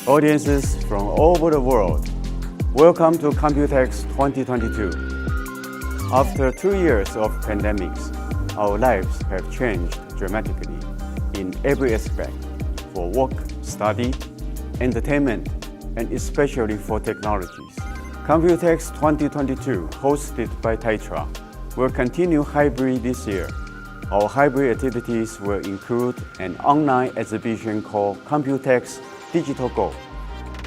audiences from all over the world, welcome to Computex 2022. After 2 years of pandemics, our lives have changed dramatically in every aspect for work, study, entertainment, and especially for technologies. Computex 2022, hosted by Teckykk, will continue hybrid this year. Our hybrid activities will include an online exhibition called Computex Digital Go,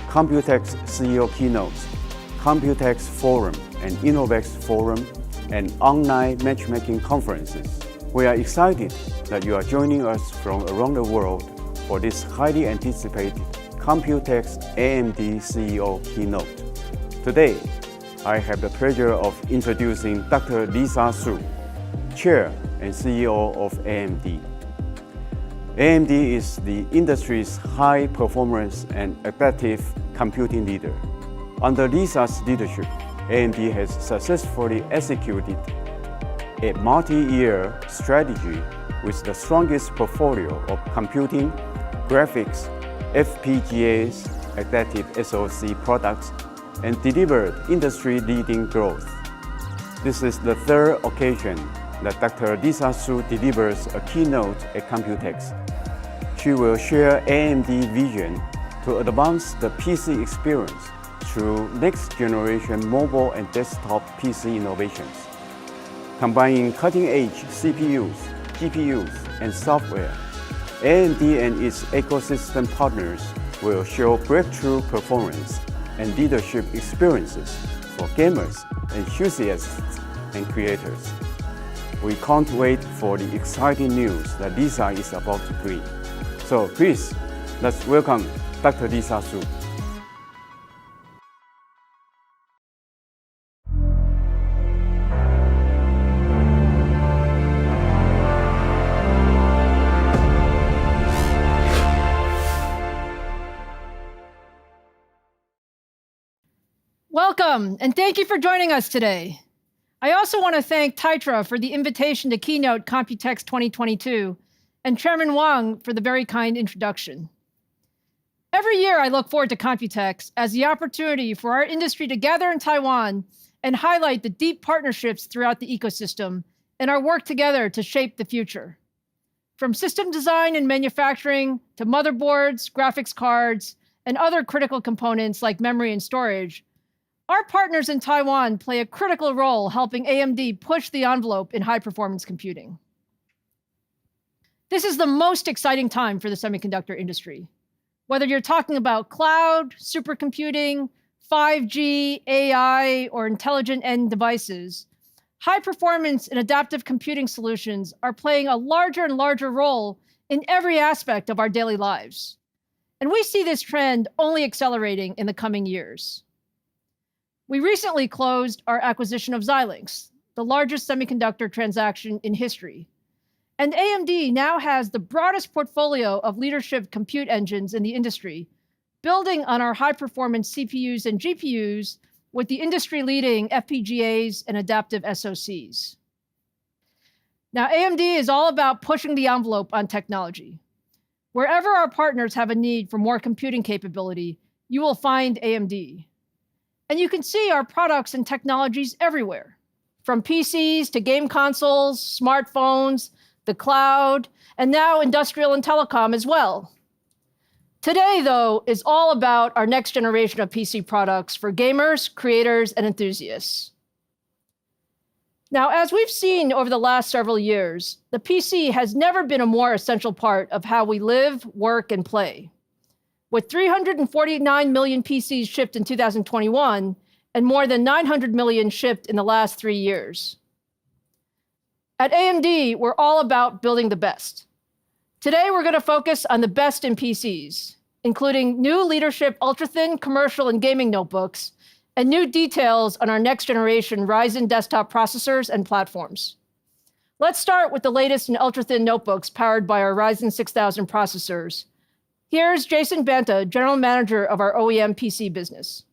Computex CEO Keynotes, Computex Forum and Innovex Forum, and online matchmaking conferences. We are excited that you are joining us from around the world for this highly anticipated Computex AMD CEO Keynote. Today, I have the pleasure of introducing Dr. Lisa Su, Chair and CEO of AMD. AMD is the industry's high-performance and adaptive computing leader. Under Lisa's leadership, AMD has successfully executed a multi-year strategy with the strongest portfolio of computing, graphics, FPGAs, adaptive SoC products, and delivered industry-leading growth. This is the third occasion that Dr. Lisa Su delivers a keynote at Computex. She will share AMD's vision to advance the PC experience through next-generation mobile and desktop PC innovations, combining cutting-edge CPUs, GPUs, and software. AMD and its ecosystem partners will show breakthrough performance and leadership experiences for gamers, enthusiasts, and creators. We can't wait for the exciting news that Lisa is about to bring. So please, let's welcome Dr. Lisa Su. Welcome, and thank you for joining us today. I also want to thank Teckykk for the invitation to keynote Computex 2022, and Chairman Wang for the very kind introduction. Every year I look forward to Computex as the opportunity for our industry to gather in Taiwan and highlight the deep partnerships throughout the ecosystem and our work together to shape the future. From system design and manufacturing to motherboards, graphics cards, and other critical components like memory and storage, our partners in Taiwan play a critical role helping AMD push the envelope in high-performance computing. This is the most exciting time for the semiconductor industry. Whether you're talking about cloud, supercomputing, 5G, AI, or intelligent end devices, high-performance and adaptive computing solutions are playing a larger and larger role in every aspect of our daily lives. And we see this trend only accelerating in the coming years. We recently closed our acquisition of Xilinx, the largest semiconductor transaction in history. And AMD now has the broadest portfolio of leadership compute engines in the industry, building on our high-performance CPUs and GPUs with the industry-leading FPGAs and adaptive SoCs. Now, AMD is all about pushing the envelope on technology. Wherever our partners have a need for more computing capability, you will find AMD. And you can see our products and technologies everywhere, from PCs to game consoles, smartphones, the cloud, and now industrial and telecom as well. Today, though, is all about our next generation of PC products for gamers, creators, and enthusiasts. Now, as we've seen over the last several years, the PC has never been a more essential part of how we live, work, and play. With 349 million PCs shipped in 2021 and more than 900 million shipped in the last 3 years. At AMD, we're all about building the best. Today, we're going to focus on the best in PCs, including new leadership ultra-thin commercial and gaming notebooks, and new details on our next-generation Ryzen desktop processors and platforms. Let's start with the latest in ultra-thin notebooks powered by our Ryzen 6000 processors. Here's Jason Banta, General Manager of our OEM PC business.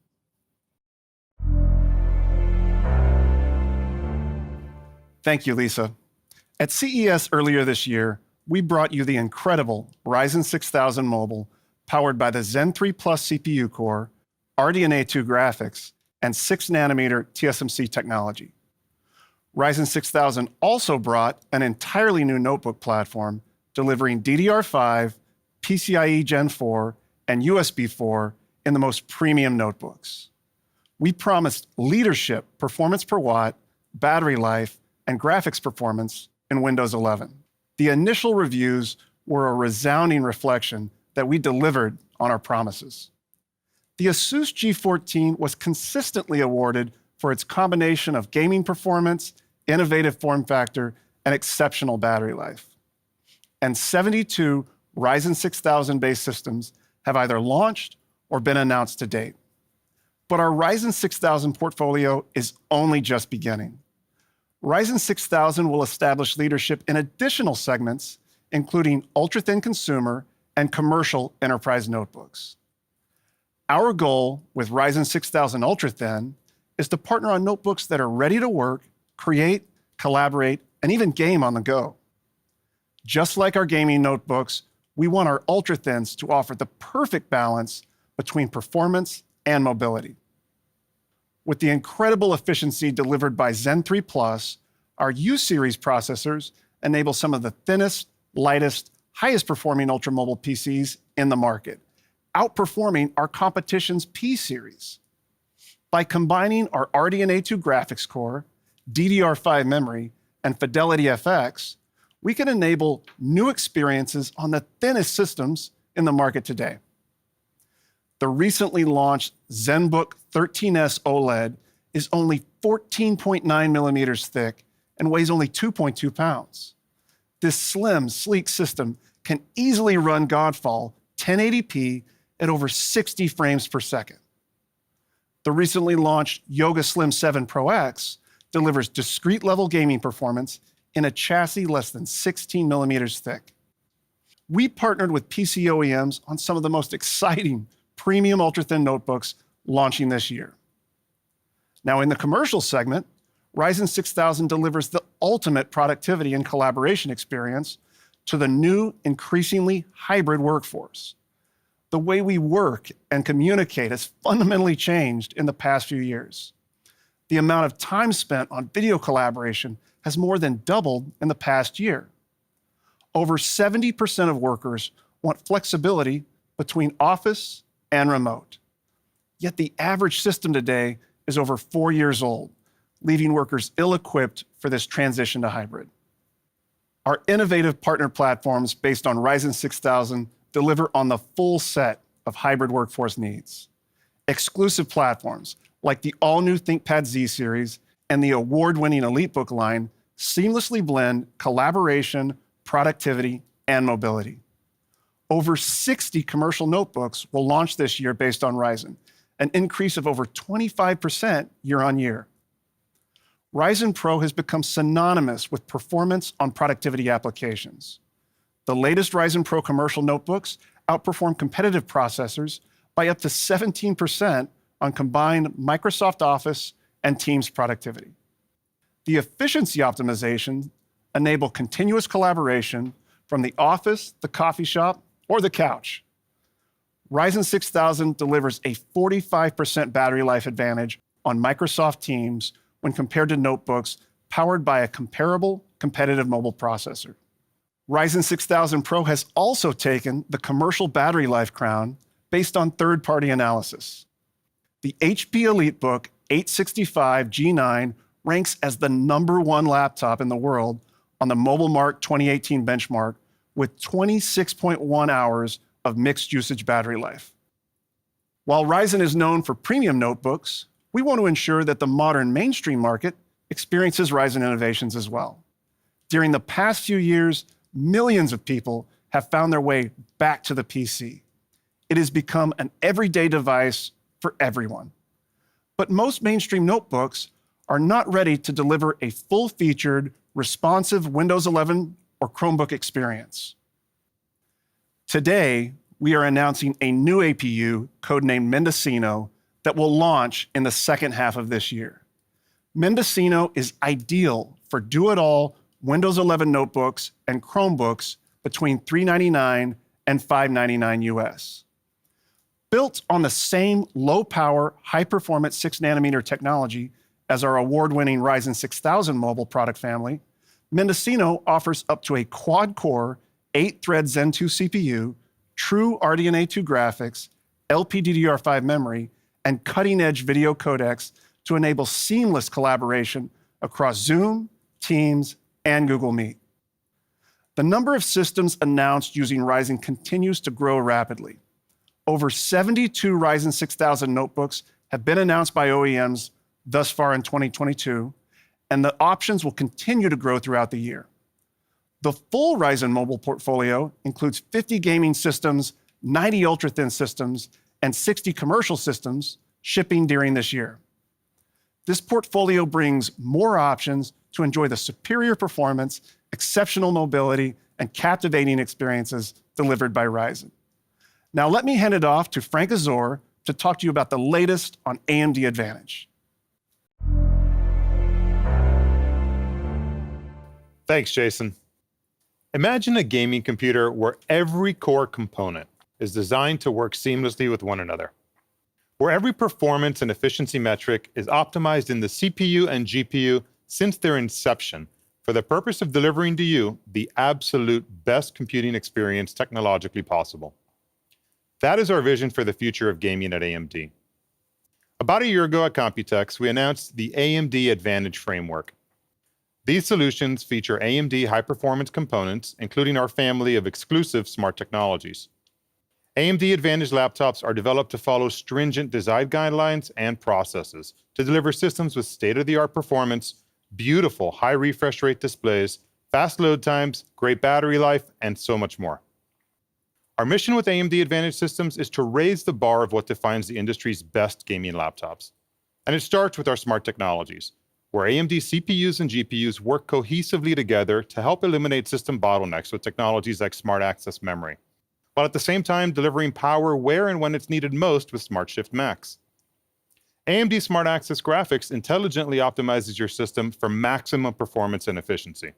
Thank you, Lisa. At CES earlier this year, we brought you the incredible Ryzen 6000 Mobile powered by the Zen 3 Plus CPU core, RDNA 2 graphics, and 6nm TSMC technology. Ryzen 6000 also brought an entirely new notebook platform, delivering DDR5, PCIe Gen 4, and USB 4 in the most premium notebooks. We promised leadership performance per watt, battery life, and graphics performance in Windows 11. The initial reviews were a resounding reflection that we delivered on our promises. The Asus G14 was consistently awarded for its combination of gaming performance, innovative form factor, and exceptional battery life. And 72 Ryzen 6000-based systems have either launched or been announced to date. But our Ryzen 6000 portfolio is only just beginning. Ryzen 6000 will establish leadership in additional segments, including ultra-thin consumer and commercial enterprise notebooks. Our goal with Ryzen 6000 ultra-thin is to partner on notebooks that are ready to work, create, collaborate, and even game on the go. Just like our gaming notebooks, we want our ultra-thins to offer the perfect balance between performance and mobility. With the incredible efficiency delivered by Zen 3 Plus, our U-series processors enable some of the thinnest, lightest, highest performing ultra-mobile PCs in the market, outperforming our competition's P-series. By combining our RDNA 2 graphics core, DDR5 memory, and Fidelity FX, we can enable new experiences on the thinnest systems in the market today. The recently launched ZenBook 13S OLED is only 14.9 millimeters thick and weighs only 2.2 pounds. This slim, sleek system can easily run Godfall 1080p at over 60 frames per second. The recently launched Yoga Slim 7 Pro X delivers discrete level gaming performance in a chassis less than 16 millimeters thick. We partnered with PC OEMs on some of the most exciting premium ultra-thin notebooks launching this year. Now, in the commercial segment, Ryzen 6000 delivers the ultimate productivity and collaboration experience to the new, increasingly hybrid workforce. The way we work and communicate has fundamentally changed in the past few years. The amount of time spent on video collaboration has more than doubled in the past year. Over 70% of workers want flexibility between office and remote. Yet the average system today is over 4 years old, leaving workers ill-equipped for this transition to hybrid. Our innovative partner platforms based on Ryzen 6000 deliver on the full set of hybrid workforce needs. Exclusive platforms like the all-new ThinkPad Z series and the award-winning EliteBook line seamlessly blend collaboration, productivity, and mobility. Over 60 commercial notebooks will launch this year based on Ryzen, an increase of over 25% year on year. Ryzen Pro has become synonymous with performance on productivity applications. The latest Ryzen Pro commercial notebooks outperform competitive processors by up to 17% on combined Microsoft Office and Teams productivity. The efficiency optimization enable continuous collaboration from the office, the coffee shop, or the couch. Ryzen 6000 delivers a 45% battery life advantage on Microsoft Teams when compared to notebooks powered by a comparable competitive mobile processor. Ryzen 6000 Pro has also taken the commercial battery life crown based on third-party analysis. The HP EliteBook 865 G9 ranks as the #1 laptop in the world on the MobileMark 2018 benchmark with 26.1 hours of mixed usage battery life. While Ryzen is known for premium notebooks, we want to ensure that the modern mainstream market experiences Ryzen innovations as well. During the past few years, millions of people have found their way back to the PC. It has become an everyday device for everyone. But most mainstream notebooks are not ready to deliver a full-featured, responsive Windows 11 or Chromebook experience. Today, we are announcing a new APU codenamed Mendocino that will launch in the second half of this year. Mendocino is ideal for do-it-all Windows 11 notebooks and Chromebooks between $399 and $599 US. Built on the same low-power, high-performance 6-nanometer technology as our award-winning Ryzen 6000 mobile product family, Mendocino offers up to a quad-core, 8-thread Zen 2 CPU, true RDNA 2 graphics, LPDDR5 memory, and cutting-edge video codecs to enable seamless collaboration across Zoom, Teams, and Google Meet. The number of systems announced using Ryzen continues to grow rapidly. Over 72 Ryzen 6000 notebooks have been announced by OEMs thus far in 2022, and the options will continue to grow throughout the year. The full Ryzen mobile portfolio includes 50 gaming systems, 90 ultra-thin systems, and 60 commercial systems shipping during this year. This portfolio brings more options to enjoy the superior performance, exceptional mobility, and captivating experiences delivered by Ryzen. Now let me hand it off to Frank Azor to talk to you about the latest on AMD Advantage. Thanks, Jason. Imagine a gaming computer where every core component is designed to work seamlessly with one another, where every performance and efficiency metric is optimized in the CPU and GPU since their inception for the purpose of delivering to you the absolute best computing experience technologically possible. That is our vision for the future of gaming at AMD. About a year ago at Computex, we announced the AMD Advantage framework. These solutions feature AMD high-performance components, including our family of exclusive smart technologies. AMD Advantage laptops are developed to follow stringent design guidelines and processes to deliver systems with state-of-the-art performance, beautiful high refresh rate displays, fast load times, great battery life, and so much more. Our mission with AMD Advantage systems is to raise the bar of what defines the industry's best gaming laptops. And it starts with our smart technologies, where AMD CPUs and GPUs work cohesively together to help eliminate system bottlenecks with technologies like Smart Access Memory, while at the same time delivering power where and when it's needed most with SmartShift Max. AMD Smart Access Graphics intelligently optimizes your system for maximum performance and efficiency.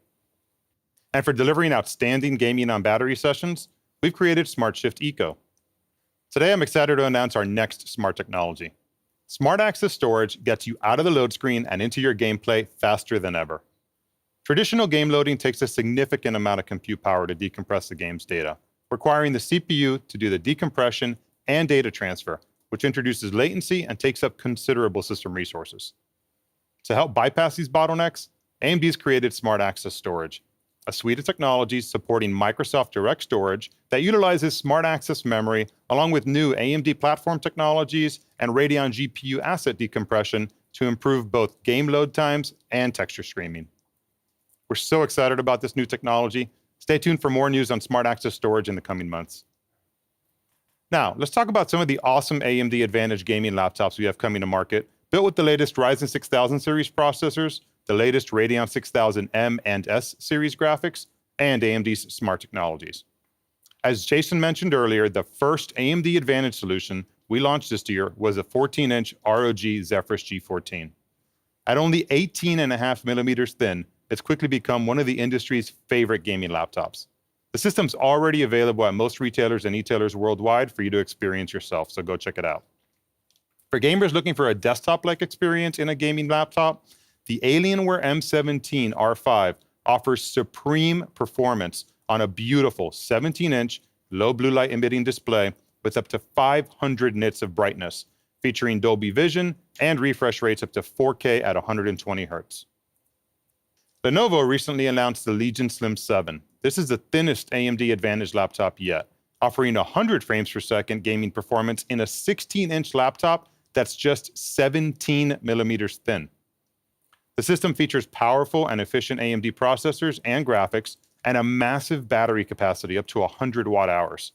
And for delivering outstanding gaming on battery sessions, we've created SmartShift Eco. Today, I'm excited to announce our next smart technology. Smart Access Storage gets you out of the load screen and into your gameplay faster than ever. Traditional game loading takes a significant amount of compute power to decompress the game's data, requiring the CPU to do the decompression and data transfer, which introduces latency and takes up considerable system resources. To help bypass these bottlenecks, AMD's created Smart Access Storage, a suite of technologies supporting Microsoft Direct Storage that utilizes Smart Access Memory along with new AMD platform technologies and Radeon GPU asset decompression to improve both game load times and texture streaming. We're so excited about this new technology. Stay tuned for more news on Smart Access Storage in the coming months. Now, let's talk about some of the awesome AMD Advantage gaming laptops we have coming to market, built with the latest Ryzen 6000 series processors, the latest Radeon 6000M and S series graphics, and AMD's smart technologies. As Jason mentioned earlier, the first AMD Advantage solution we launched this year was a 14-inch ROG Zephyrus G14. At only 18.5 millimeters thin, it's quickly become one of the industry's favorite gaming laptops. The system's already available at most retailers and e-tailers worldwide for you to experience yourself, so go check it out. For gamers looking for a desktop-like experience in a gaming laptop, the Alienware M17 R5 offers supreme performance on a beautiful 17-inch low blue light emitting display with up to 500 nits of brightness, featuring Dolby Vision and refresh rates up to 4K at 120 Hz. Lenovo recently announced the Legion Slim 7. This is the thinnest AMD Advantage laptop yet, offering 100 frames per second gaming performance in a 16-inch laptop that's just 17 millimeters thin. The system features powerful and efficient AMD processors and graphics and a massive battery capacity up to 100 watt-hours.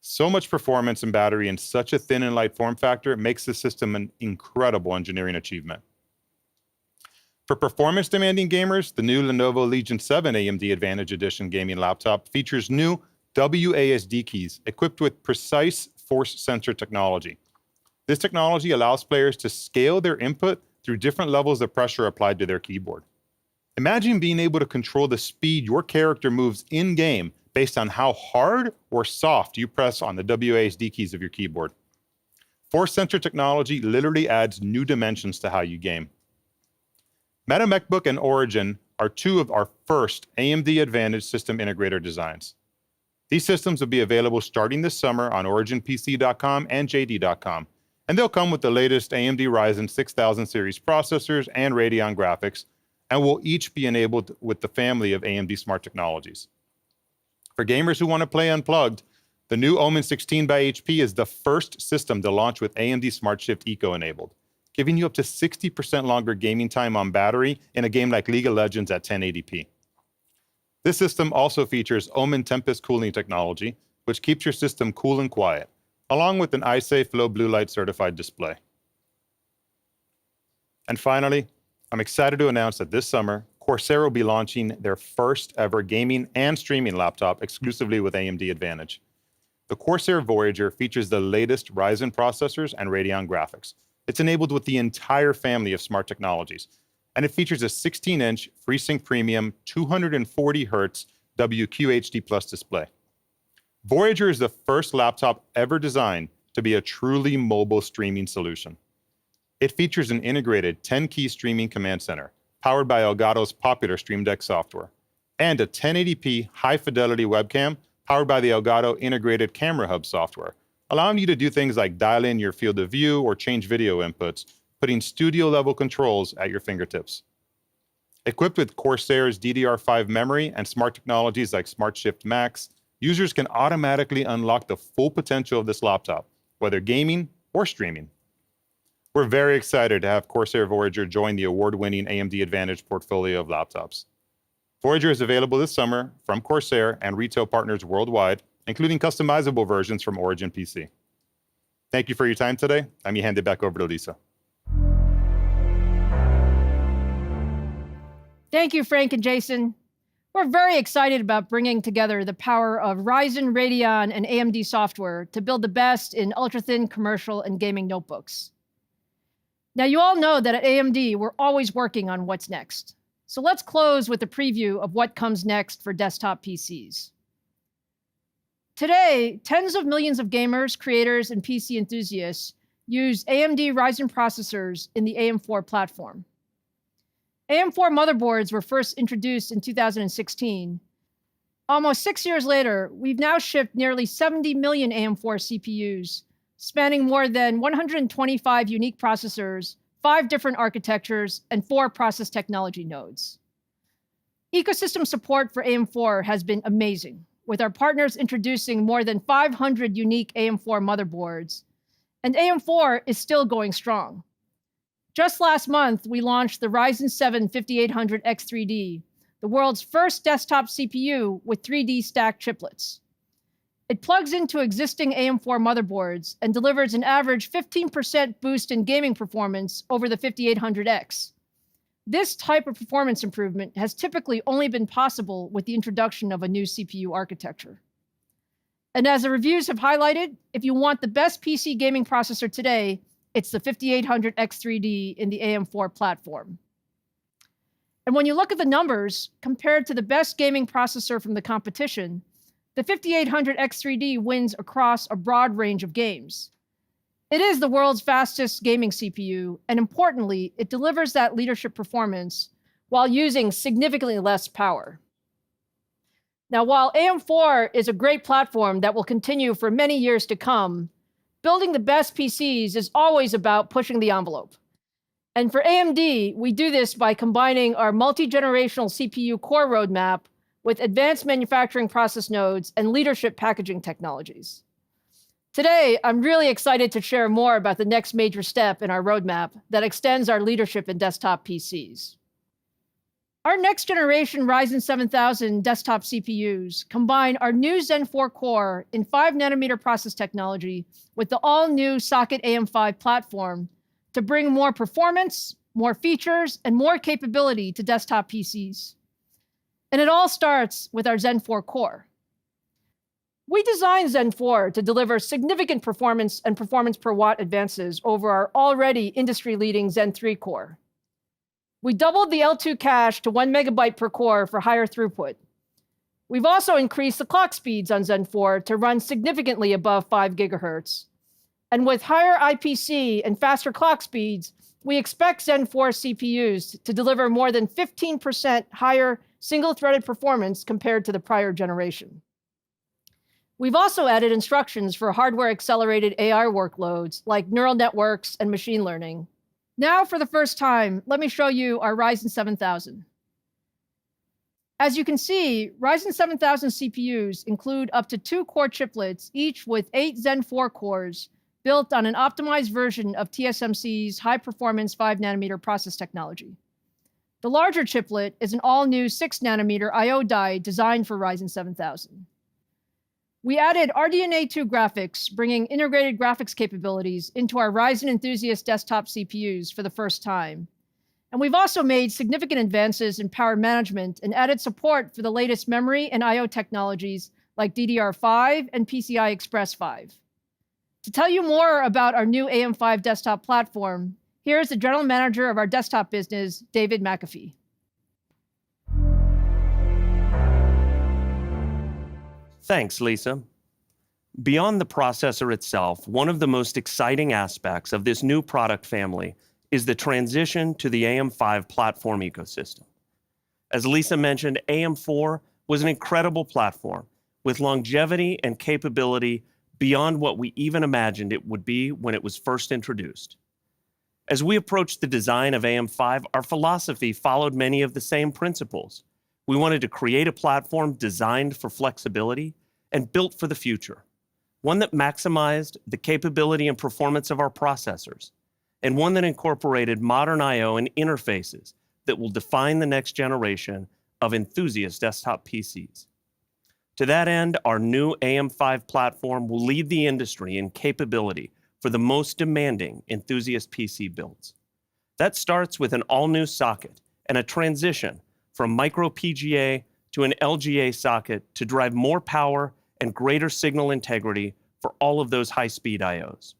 So much performance and battery in such a thin and light form factor makes the system an incredible engineering achievement. For performance-demanding gamers, the new Lenovo Legion 7 AMD Advantage Edition gaming laptop features new WASD keys equipped with precise force sensor technology. This technology allows players to scale their input through different levels of pressure applied to their keyboard. Imagine being able to control the speed your character moves in-game based on how hard or soft you press on the WASD keys of your keyboard. Force sensor technology literally adds new dimensions to how you game. Meta MacBook and Origin are two of our first AMD Advantage system integrator designs. These systems will be available starting this summer on originpc.com and jd.com, and they'll come with the latest AMD Ryzen 6000 series processors and Radeon graphics, and will each be enabled with the family of AMD smart technologies. For gamers who want to play unplugged, the new Omen 16 by HP is the first system to launch with AMD Smart Shift Eco enabled, giving you up to 60% longer gaming time on battery in a game like League of Legends at 1080p. This system also features Omen Tempest cooling technology, which keeps your system cool and quiet, along with an iSafe low blue light certified display. And finally, I'm excited to announce that this summer, Corsair will be launching their first ever gaming and streaming laptop exclusively with AMD Advantage. The Corsair Voyager features the latest Ryzen processors and Radeon graphics. It's enabled with the entire family of smart technologies, and it features a 16-inch FreeSync Premium 240Hz WQHD Plus display. Voyager is the first laptop ever designed to be a truly mobile streaming solution. It features an integrated 10-key streaming command center, powered by Elgato's popular Stream Deck software, and a 1080p high-fidelity webcam powered by the Elgato Integrated Camera Hub software, allowing you to do things like dial in your field of view or change video inputs, putting studio-level controls at your fingertips. Equipped with Corsair's DDR5 memory and smart technologies like Smart Shift Max, users can automatically unlock the full potential of this laptop, whether gaming or streaming. We're very excited to have Corsair Voyager join the award-winning AMD Advantage portfolio of laptops. Voyager is available this summer from Corsair and retail partners worldwide, including customizable versions from Origin PC. Thank you for your time today. Let me hand it back over to Lisa. Thank you, Frank and Jason. We're very excited about bringing together the power of Ryzen, Radeon, and AMD software to build the best in ultra-thin commercial and gaming notebooks. Now, you all know that at AMD, we're always working on what's next. So let's close with a preview of what comes next for desktop PCs. Today, tens of millions of gamers, creators, and PC enthusiasts use AMD Ryzen processors in the AM4 platform. AM4 motherboards were first introduced in 2016. Almost 6 years later, we've now shipped nearly 70 million AM4 CPUs, spanning more than 125 unique processors, 5 different architectures, and 4 process technology nodes. Ecosystem support for AM4 has been amazing, with our partners introducing more than 500 unique AM4 motherboards, and AM4 is still going strong. Just last month, we launched the Ryzen 7 5800X3D, the world's first desktop CPU with 3D stacked chiplets. It plugs into existing AM4 motherboards and delivers an average 15% boost in gaming performance over the 5800X. This type of performance improvement has typically only been possible with the introduction of a new CPU architecture. And as the reviews have highlighted, if you want the best PC gaming processor today, it's the 5800X3D in the AM4 platform. And when you look at the numbers, compared to the best gaming processor from the competition, the 5800X3D wins across a broad range of games. It is the world's fastest gaming CPU, and importantly, it delivers that leadership performance while using significantly less power. Now, while AM4 is a great platform that will continue for many years to come, building the best PCs is always about pushing the envelope. And for AMD, we do this by combining our multi-generational CPU core roadmap with advanced manufacturing process nodes and leadership packaging technologies. Today, I'm really excited to share more about the next major step in our roadmap that extends our leadership in desktop PCs. Our next generation Ryzen 7000 desktop CPUs combine our new Zen 4 core in 5nm process technology with the all-new Socket AM5 platform to bring more performance, more features, and more capability to desktop PCs. And it all starts with our Zen 4 core. We designed Zen 4 to deliver significant performance and performance per watt advances over our already industry-leading Zen 3 core. We doubled the L2 cache to 1 megabyte per core for higher throughput. We've also increased the clock speeds on Zen 4 to run significantly above 5 gigahertz. And with higher IPC and faster clock speeds, we expect Zen 4 CPUs to deliver more than 15% higher single-threaded performance compared to the prior generation. We've also added instructions for hardware-accelerated AI workloads like neural networks and machine learning. Now, for the first time, let me show you our Ryzen 7000. As you can see, Ryzen 7000 CPUs include up to 2 core chiplets, each with 8 Zen 4 cores, built on an optimized version of TSMC's high-performance 5nm process technology. The larger chiplet is an all-new 6nm I/O die designed for Ryzen 7000. We added RDNA 2 graphics, bringing integrated graphics capabilities into our Ryzen Enthusiast desktop CPUs for the first time. And we've also made significant advances in power management and added support for the latest memory and I/O technologies like DDR5 and PCI Express 5. To tell you more about our new AM5 desktop platform, here's the General Manager of our desktop business, David McAfee. Thanks, Lisa. Beyond the processor itself, one of the most exciting aspects of this new product family is the transition to the AM5 platform ecosystem. As Lisa mentioned, AM4 was an incredible platform with longevity and capability beyond what we even imagined it would be when it was first introduced. As we approached the design of AM5, our philosophy followed many of the same principles. We wanted to create a platform designed for flexibility and built for the future, one that maximized the capability and performance of our processors, and one that incorporated modern I/O and interfaces that will define the next generation of enthusiast desktop PCs. To that end, our new AM5 platform will lead the industry in capability for the most demanding enthusiast PC builds. That starts with an all-new socket and a transition from micro PGA to an LGA socket to drive more power and greater signal integrity for all of those high-speed I/Os.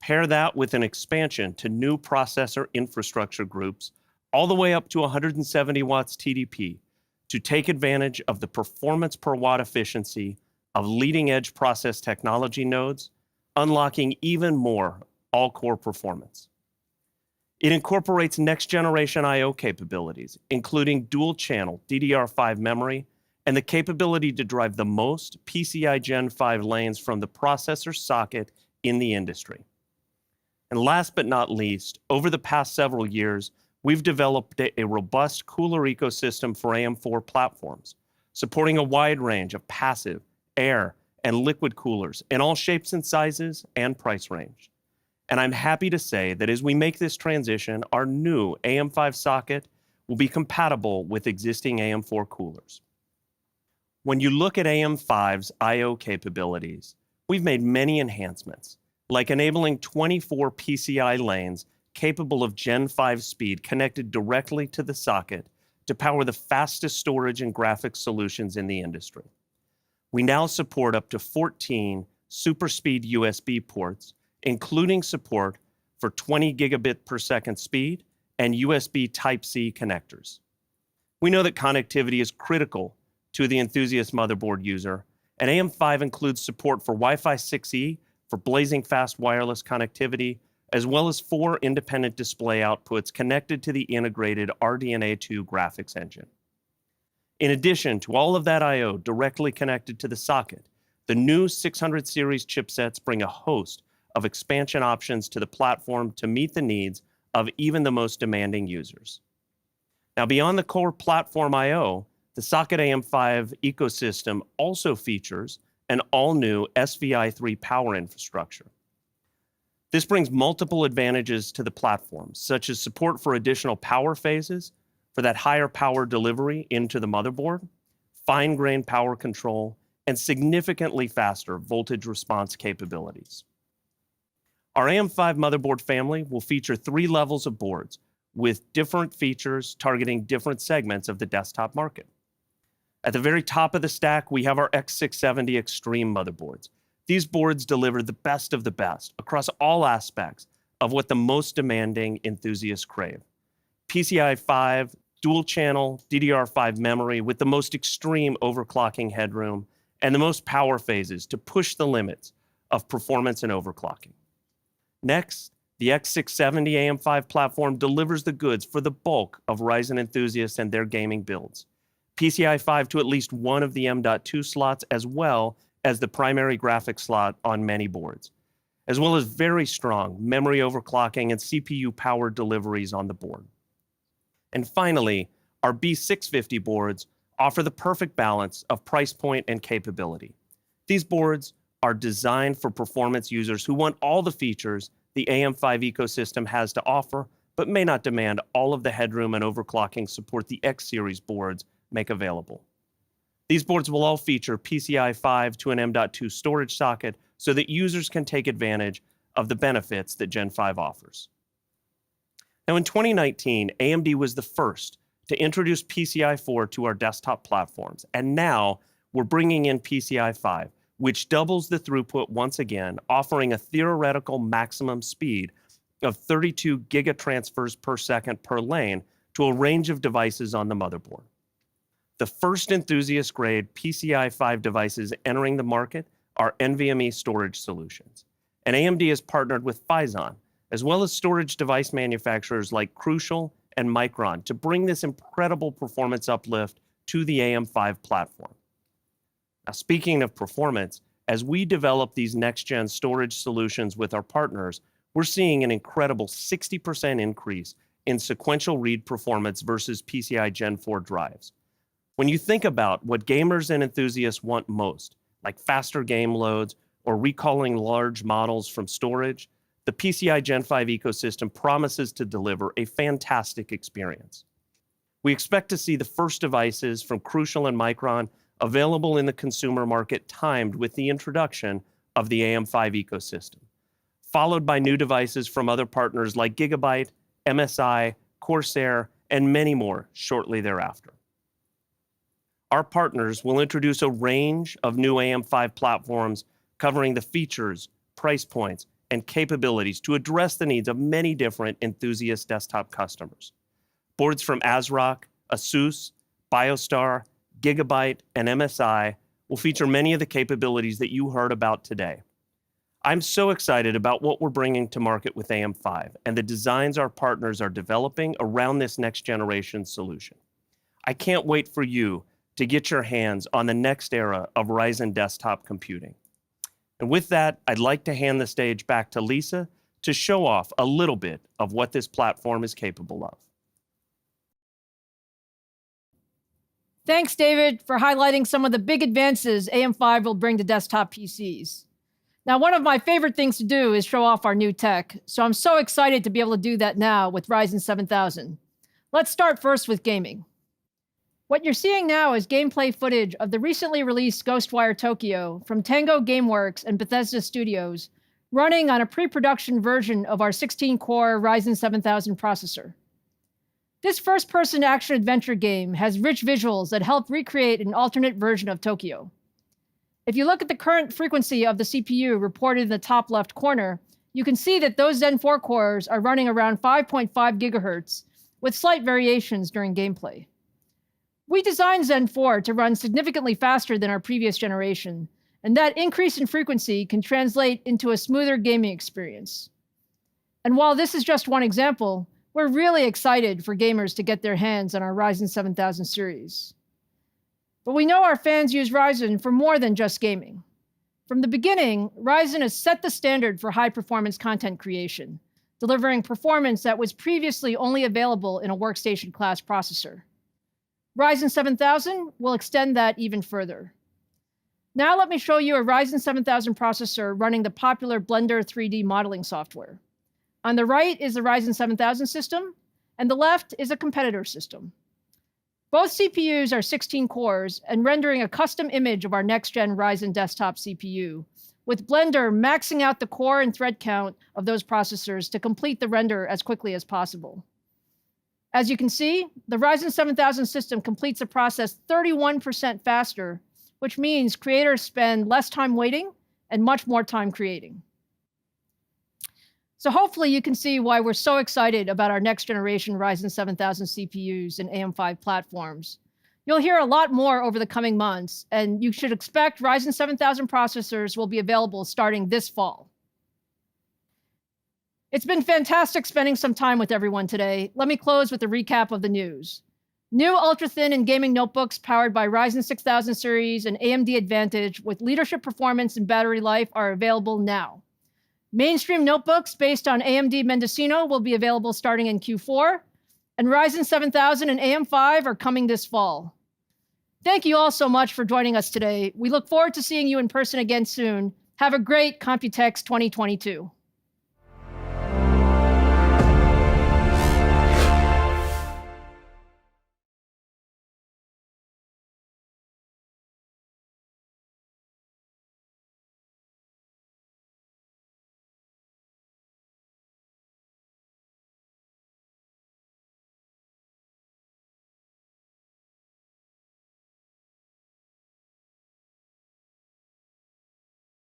Pair that with an expansion to new processor infrastructure groups all the way up to 170 watts TDP to take advantage of the performance per watt efficiency of leading-edge process technology nodes, unlocking even more all-core performance. It incorporates next-generation I/O capabilities, including dual-channel DDR5 memory and the capability to drive the most PCI Gen 5 lanes from the processor socket in the industry. And last but not least, over the past several years, we've developed a robust cooler ecosystem for AM4 platforms, supporting a wide range of passive, air, and liquid coolers in all shapes and sizes and price range. And I'm happy to say that as we make this transition, our new AM5 socket will be compatible with existing AM4 coolers. When you look at AM5's I/O capabilities, we've made many enhancements, like enabling 24 PCI lanes capable of Gen 5 speed connected directly to the socket to power the fastest storage and graphics solutions in the industry. We now support up to 14 super speed USB ports, including support for 20 gigabit per second speed and USB Type-C connectors. We know that connectivity is critical to the enthusiast motherboard user, and AM5 includes support for Wi-Fi 6E for blazing fast wireless connectivity, as well as 4 independent display outputs connected to the integrated RDNA 2 graphics engine. In addition to all of that I/O directly connected to the socket, the new 600 series chipsets bring a host of expansion options to the platform to meet the needs of even the most demanding users. Now, beyond the core platform I/O, the socket AM5 ecosystem also features an all-new SVI3 power infrastructure. This brings multiple advantages to the platform, such as support for additional power phases, for that higher power delivery into the motherboard, fine-grained power control, and significantly faster voltage response capabilities. Our AM5 motherboard family will feature 3 levels of boards with different features targeting different segments of the desktop market. At the very top of the stack, we have our X670 Extreme motherboards. These boards deliver the best of the best across all aspects of what the most demanding enthusiasts crave. PCI 5, dual-channel DDR5 memory with the most extreme overclocking headroom and the most power phases to push the limits of performance and overclocking. Next, the X670 AM5 platform delivers the goods for the bulk of Ryzen enthusiasts and their gaming builds. PCIe 5 to at least one of the M.2 slots, as well as the primary graphics slot on many boards, as well as very strong memory overclocking and CPU power deliveries on the board. And finally, our B650 boards offer the perfect balance of price point and capability. These boards are designed for performance users who want all the features the AM5 ecosystem has to offer, but may not demand all of the headroom and overclocking support the X series boards make available. These boards will all feature PCIe 5 to an M.2 storage socket so that users can take advantage of the benefits that Gen 5 offers. Now, in 2019, AMD was the first to introduce PCIe 4 to our desktop platforms, and now we're bringing in PCIe 5, which doubles the throughput once again, offering a theoretical maximum speed of 32 gigatransfers per second per lane to a range of devices on the motherboard. The first enthusiast-grade PCIe 5 devices entering the market are NVMe storage solutions. And AMD has partnered with Phison, as well as storage device manufacturers like Crucial and Micron, to bring this incredible performance uplift to the AM5 platform. Now, speaking of performance, as we develop these next-gen storage solutions with our partners, we're seeing an incredible 60% increase in sequential read performance versus PCIe Gen 4 drives. When you think about what gamers and enthusiasts want most, like faster game loads or recalling large models from storage, the PCIe Gen 5 ecosystem promises to deliver a fantastic experience. We expect to see the first devices from Crucial and Micron available in the consumer market timed with the introduction of the AM5 ecosystem, followed by new devices from other partners like Gigabyte, MSI, Corsair, and many more shortly thereafter. Our partners will introduce a range of new AM5 platforms covering the features, price points, and capabilities to address the needs of many different enthusiast desktop customers. Boards from ASRock, ASUS, BioStar, Gigabyte, and MSI will feature many of the capabilities that you heard about today. I'm so excited about what we're bringing to market with AM5 and the designs our partners are developing around this next generation solution. I can't wait for you to get your hands on the next era of Ryzen desktop computing. And with that, I'd like to hand the stage back to Lisa to show off a little bit of what this platform is capable of. Thanks, David, for highlighting some of the big advances AM5 will bring to desktop PCs. Now, one of my favorite things to do is show off our new tech, so I'm so excited to be able to do that now with Ryzen 7000. Let's start first with gaming. What you're seeing now is gameplay footage of the recently released Ghostwire Tokyo from Tango Gameworks and Bethesda Studios, running on a pre-production version of our 16-core Ryzen 7000 processor. This first-person action-adventure game has rich visuals that help recreate an alternate version of Tokyo. If you look at the current frequency of the CPU reported in the top left corner, you can see that those Zen 4 cores are running around 5.5 gigahertz, with slight variations during gameplay. We designed Zen 4 to run significantly faster than our previous generation, and that increase in frequency can translate into a smoother gaming experience. And while this is just one example, we're really excited for gamers to get their hands on our Ryzen 7000 series. But we know our fans use Ryzen for more than just gaming. From the beginning, Ryzen has set the standard for high-performance content creation, delivering performance that was previously only available in a workstation-class processor. Ryzen 7000 will extend that even further. Now let me show you a Ryzen 7000 processor running the popular Blender 3D modeling software. On the right is the Ryzen 7000 system, and the left is a competitor system. Both CPUs are 16 cores and rendering a custom image of our next-gen Ryzen desktop CPU, with Blender maxing out the core and thread count of those processors to complete the render as quickly as possible. As you can see, the Ryzen 7000 system completes the process 31% faster, which means creators spend less time waiting and much more time creating. So hopefully you can see why we're so excited about our next generation Ryzen 7000 CPUs and AM5 platforms. You'll hear a lot more over the coming months, and you should expect Ryzen 7000 processors will be available starting this fall. It's been fantastic spending some time with everyone today. Let me close with a recap of the news. New ultra-thin and gaming notebooks powered by Ryzen 6000 series and AMD Advantage with leadership performance and battery life are available now. Mainstream notebooks based on AMD Mendocino will be available starting in Q4, and Ryzen 7000 and AM5 are coming this fall. Thank you all so much for joining us today. We look forward to seeing you in person again soon. Have a great Computex 2022.